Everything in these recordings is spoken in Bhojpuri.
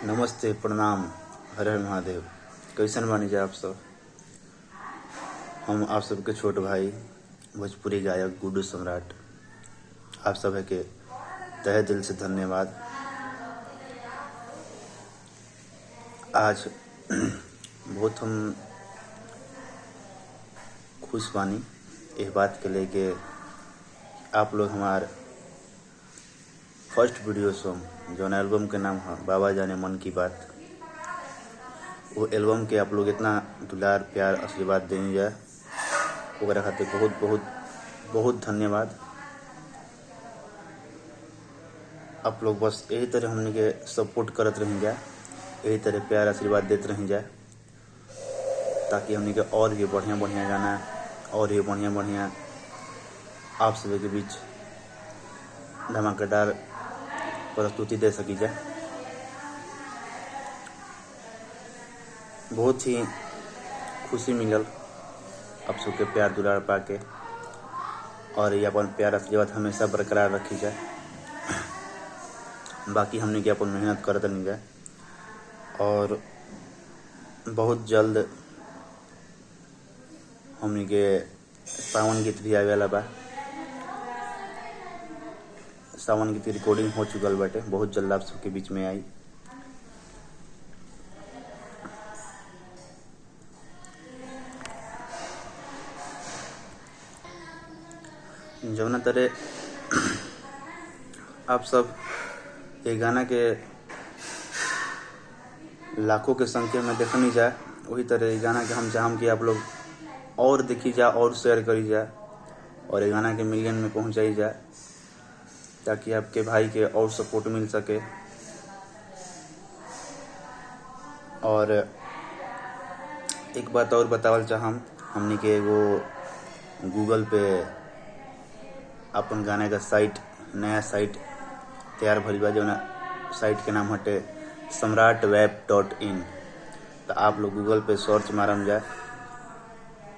नमस्ते, प्रणाम, हर हर महादेव। कैसन बानी जा आप सब। हम आप सबके छोट भाई भोजपुरी गायक गुड्डू सम्राट आप सब के तहे दिल से धन्यवाद। आज बहुत हम खुश बानी इस बात के लेके आप लोग हमार फर्स्ट वीडियो सॉन्ग जौन एल्बम के नाम है बाबा जाने मन की बात, वो एल्बम के आप लोग इतना दुलार प्यार आशीर्वाद देनी जाए ओकरा खातिर बहुत बहुत बहुत धन्यवाद। आप लोग बस यही तरह हमने के सपोर्ट करत रही जाए, यही तरह प्यार आशीर्वाद देते रही जाए ताकि हमने के और भी बढ़िया बढ़िया गाना और भी बढ़िया बढ़िया आप सभी के बीच धमाकेदार प्रस्तुति दे सकी जाए। बहुत ही खुशी मिलल आप सबके प्यार दुलार पाके और ये अपन प्यार आशीर्वाद हमेशा बरकरार रखी जाए। बाकी हमने के अपन मेहनत करते नहीं जाए और बहुत जल्द हमने के सावन गीत भी आवे वाला बा। सावन गीत की रिकॉर्डिंग हो चुकल बाटे, बहुत जल्द आप सबके बीच में आई। जौना तरह आप सब ये गाना के लाखों के संख्या में देखनी जाए, वही तरह ये गाना के हम चाहम कि आप लोग और देखी जाए और शेयर करी जाए और ये गाना के मिलियन में पहुंचाई जाए ताकि आपके भाई के और सपोर्ट मिल सके। और एक बात और बतावल चाहम, हमने के वो गूगल पे अपन गाने का साइट नया साइट तैयार भइल बा, जो साइट के नाम हटे samratweb.in। तो आप लोग गूगल पे सर्च मारम जाए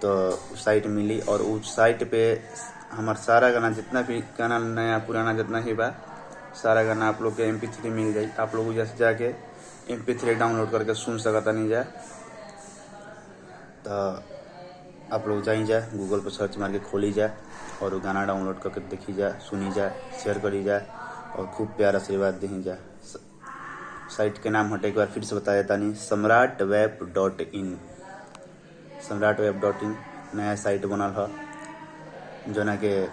तो साइट मिली और उस साइट पे हमार सारा गाना जितना भी गाना नया पुराना जितना ही बा सारा गाना आप लोग के MP3 मिल जाए। आप लोग जैसे जाके MP3 डाउनलोड करके सुन सकता नहीं जाए। तो आप लोग जाई जाए गूगल पर सर्च मार के खोली जाए और वो गाना डाउनलोड करके देखी जाए, सुनी जाए, शेयर करी जाए और खूब प्यार आशीर्वाद दी जाए। साइट के नाम हटे एक बार फिर से बता देता नहीं, samratweb.in। samratweb.in नया साइट बनल है जो ना के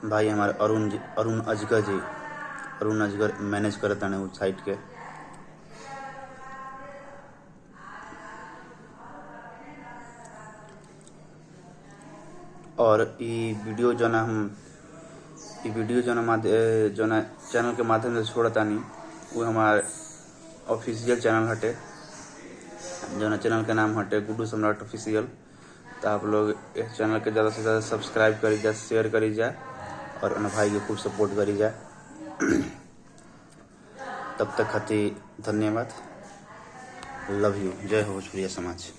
भाई हमारे अरुण अजगर मैनेज करता है उस साइट के। और ये वीडियो जो ना चैनल के माध्यम से छोड़ता नहीं, वो हमारे ऑफिशियल चैनल हटे जो ना चैनल का नाम हटे गुड्डू सम्राट ऑफिशियल। तो आप लोग इस चैनल के ज़्यादा से ज़्यादा सब्सक्राइब करी जाए, शेयर करी जाए और अपने भाई को खूब सपोर्ट करी जाए। तब तक खातिर धन्यवाद। Love you. जय हो भोजपुरिया समाज।